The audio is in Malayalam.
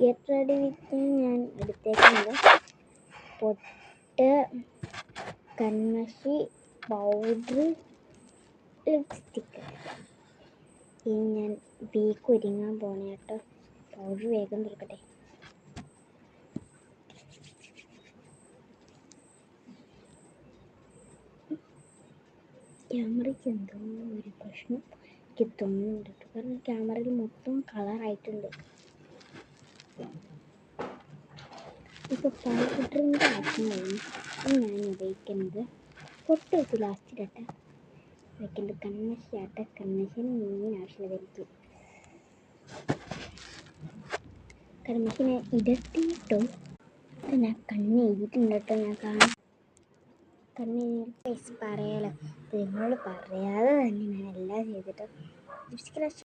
ഗെറ്റ് റെഡി വിത്ത് ഞാൻ എടുത്തേക്കുന്നത് പൊട്ട്, കൺമഷി, പൗഡർ, ലിപ്സ്റ്റിക്ക്. ഇനി ഞാൻ വീക്ക് ഒരുങ്ങാൻ പോണേ കേട്ടോ. പൗഡർ വേഗം തീർക്കട്ടെ. ക്യാമറയ്ക്ക് എന്തോ ഒരു പ്രശ്നം എനിക്ക് തോന്നുന്നുണ്ട്, കാരണം ക്യാമറയിൽ മൊത്തം കളറായിട്ടുണ്ട്. ഇപ്പോൾ പൗഡറിൻ്റെ ആവശ്യം കഴിഞ്ഞു. ഞാൻ ഉപയോഗിക്കുന്നത് പൊട്ട് വെച്ച് ലാസ്റ്റിലിട്ട് വയ്ക്കുന്നത് കൺമഷിയാട്ടെ. കൺമഷിന് മെയിൻ ആവശ്യമുള്ളത് എനിക്ക്. കൺമഷിനെ ഇടത്തിട്ടോ ഞാൻ കണ്ണ് എഴുതിയിട്ടുണ്ട് കേട്ടോ. ഞാൻ കാണാം കണ്ണ് പറയാലോ, നിങ്ങളോട് പറയാതെ തന്നെ ഞാൻ എല്ലാം ചെയ്തിട്ട് ലിപ്സ്റ്റിക്കിൽ